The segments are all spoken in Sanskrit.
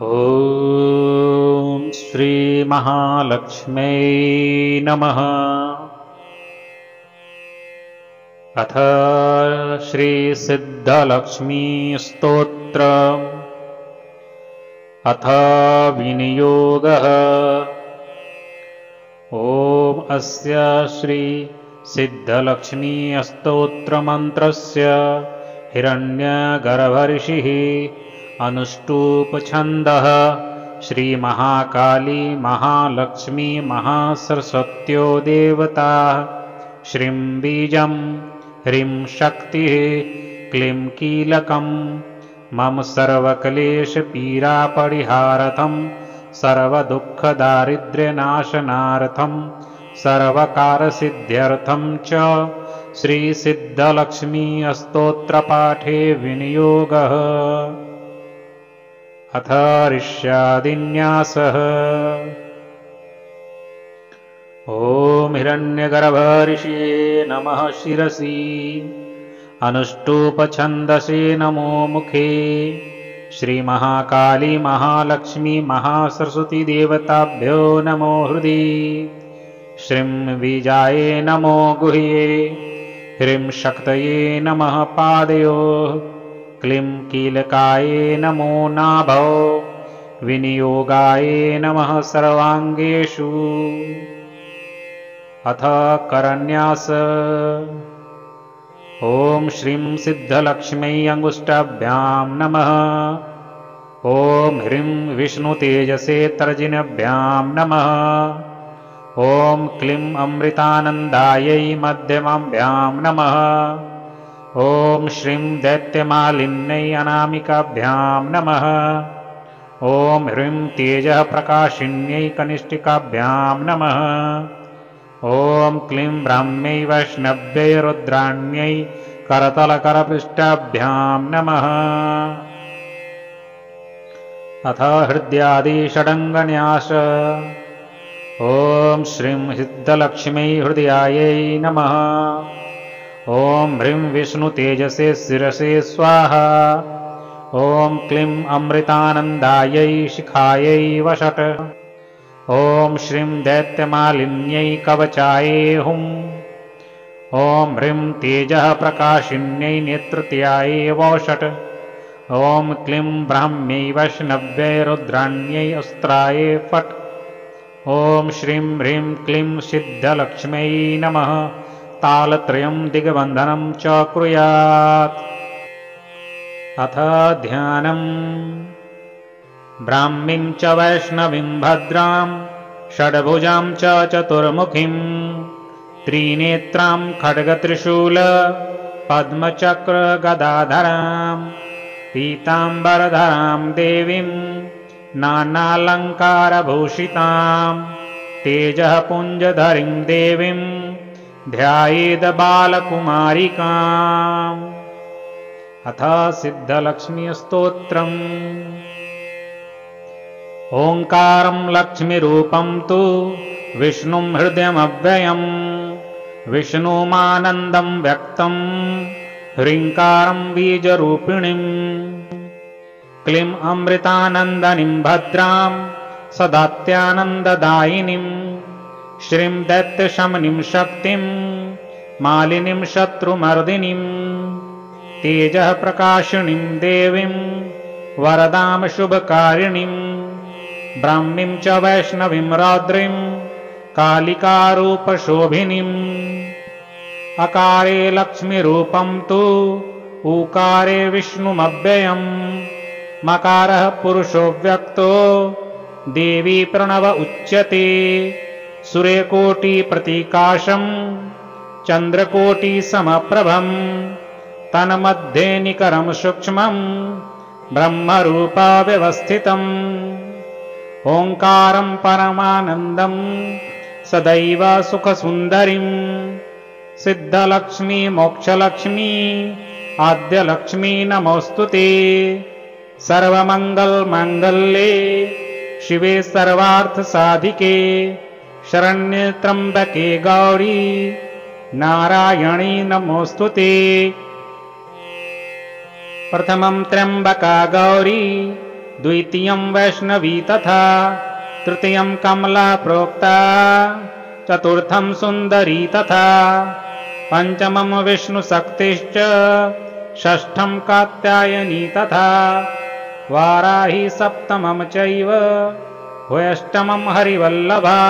ॐ श्री महालक्ष्म्यै नमः। अथ श्री सिद्धलक्ष्मी स्तोत्र। अथ विनियोगः। ॐ अस्य श्री सिद्धलक्ष्मी स्तोत्रमन्त्रस्य हिरण्यगर्भऋषिः अनुष्टुप्-छन्दः श्रीमहाकाली महालक्ष्मी महासरस्वत्यो देवता। श्रीं बीजं ह्रीं शक्तिः क्लीं कीलकं मम सर्वक्लेशपीडापरिहारार्थं सर्वदुःखदारिद्र्यनाशनार्थं सर्वकारसिद्ध्यर्थं च श्रीसिद्धलक्ष्मी स्तोत्रपाठे विनियोगः। अथ ऋष्यादिन्यासः। ॐ हिरण्यगर्भऋषिये नमः शिरसि अनुष्टुप्-छन्दसे नमो मुखे। श्रीमहाकाली महालक्ष्मी महासरस्वती देवताभ्यो नमो हृदि। श्रीं बीजाये नमो गुह्ये। ह्रीं शक्तये नमः पादयोः। क्लीं कीलकाये नमो नाभौ। विनियोगाये नमः सर्वाङ्गेषु। अथ करन्यास। ॐ श्रीं सिद्धलक्ष्म्यै अङ्गुष्ठाभ्यां नमः। ॐ ह्रीं विष्णुतेजसे तर्जनीभ्यां नमः। ॐ क्लीं अमृतानन्दायै मध्यमाभ्यां नमः। ॐ श्रीं दैत्यमालिन्यै अनामिकाभ्यां नमः। ॐ ह्रीं तेजः प्रकाशिन्यै कनिष्ठिकाभ्यां नमः। ॐ क्लीं ब्राह्म्यै वैष्णव्यै रुद्राण्यै करतलकरपृष्ठाभ्यां नमः। अथ हृदयादिषडङ्गन्यास। ॐ श्रीं सिद्धलक्ष्म्यै हृदयायै नमः। ॐ ह्रीं विष्णुतेजसे शिरसे स्वाहा। ॐ क्लीं अमृतानन्दायै शिखायै वषट्। ॐ श्रीं दैत्यमालिन्यै कवचायै हुं। ॐ ह्रीं तेजः प्रकाशिन्यै नेत्रत्यायै वौषट्। ॐ क्लीं ब्राह्म्यै वैष्णव्यै रुद्राण्यै अस्त्रायै फट्। ॐ श्रीं ह्रीं क्लीं सिद्धलक्ष्म्यै नमः। तालत्रयं दिग्बन्धनं च कुर्यात्। अथ ध्यानम्। ब्राह्मीं च वैष्णवीं भद्रां षड्भुजां च चतुर्मुखीं त्रिनेत्रां खड्गत्रिशूल पद्मचक्रगदाधरां पीताम्बरधरां देवीं नानालङ्कारभूषितां तेजःपुञ्जधरीं देवीं ध्यायेद् बालकुमारिकाम्। अथ सिद्धलक्ष्मी स्तोत्रम्। ओङ्कारं लक्ष्मीरूपं तु विष्णुं हृदयमव्ययं विष्णुमानन्दं व्यक्तं ह्रीङ्कारं बीजरूपिणीं क्लीं अमृतानन्दनीं भद्रां सदात्यानन्ददायिनीं श्रीं दैत्यशमनीं शक्तिं मालिनीं शत्रुमर्दिनीं तेजः प्रकाशिनीं देवीं वरदां शुभकारिणीं ब्राह्मीं च वैष्णवीं रौद्रीं कालिकारूपशोभिनीम्। अकारे लक्ष्मीरूपं तु ऊकारे विष्णुमव्ययम् मकारः पुरुषो व्यक्तो देवी प्रणव उच्यते सूर्यकोटिप्रतिकाशं चन्द्रकोटिसमप्रभं तन्मध्ये निकरं सूक्ष्मं ब्रह्मरूपाव्यवस्थितम्। ओङ्कारं परमानन्दं सदैव सुखसुन्दरीं सिद्धलक्ष्मी मोक्षलक्ष्मी आद्यलक्ष्मी नमोऽस्तुते। सर्वमङ्गलमाङ्गल्ये शिवे सर्वार्थसाधिके शरण्ये त्र्यम्बके गौरी नारायणी नमोऽस्तुते। प्रथमं त्र्यम्बका गौरी द्वितीयं वैष्णवी तथा तृतीयं कमला प्रोक्ता चतुर्थं सुन्दरी तथा पंचमं विष्णुशक्तिश्च षष्ठं कात्यायनी तथा वाराही सप्तमं चैव ह्यष्टमं हरिवल्लभा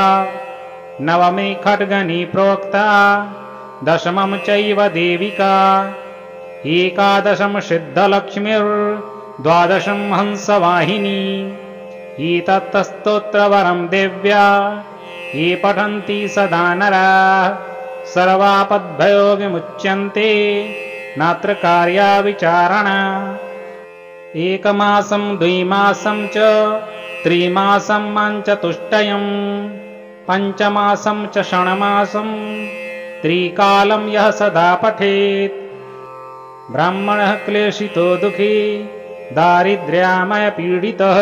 नवमी खड्गनी प्रोक्ता दशमं चैव देविका एकादशं सिद्धलक्ष्मीर्द्वादशं हंसवाहिनी एतत्स्तोत्रवरं देव्या ये पठन्ति सदा नराः सर्वापद्भयो विमुच्यन्ते नात्र कार्या विचारणा एकमासं द्विमासं च त्रिमासं चतुष्टयं पञ्चमासं च षण्मासं त्रिकालं यः सदा पठेत् ब्राह्मणः क्लेशितो दुःखी दारिद्र्यामय पीडितः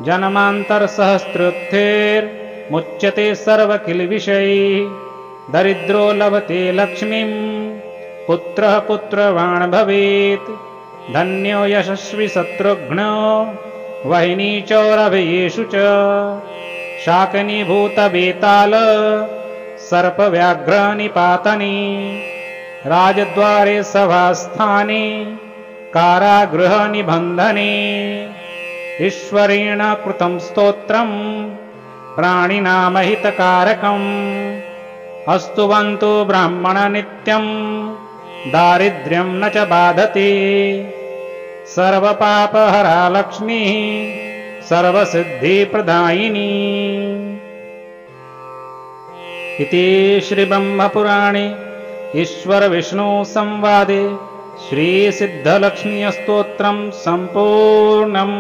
जन्मान्तरसहस्रोत्थैर्मुच्यते सर्वकिल्बिषैः दरिद्रो लभते लक्ष्मीं पुत्रः पुत्रवान् भवेत् धन्यो यशस्वी शत्रुघ्नो वहिनी चौरभयेषु च शाकनीभूतवेताल सर्पव्याघ्रनिपातनी राजद्वारे सभास्थाने कारागृहनिबन्धने ईश्वरेण कृतं स्तोत्रं प्राणिनामहितकारकम् अस्तुवन्तु ब्राह्मण नित्यं दारिद्र्यं न च बाधते सर्वपापहरा लक्ष्मीः सर्वसिद्धिप्रदायिनी। इति श्रीब्रह्मपुराणे ईश्वरविष्णुसंवादे श्रीसिद्धलक्ष्मीस्तोत्रं सम्पूर्णम्।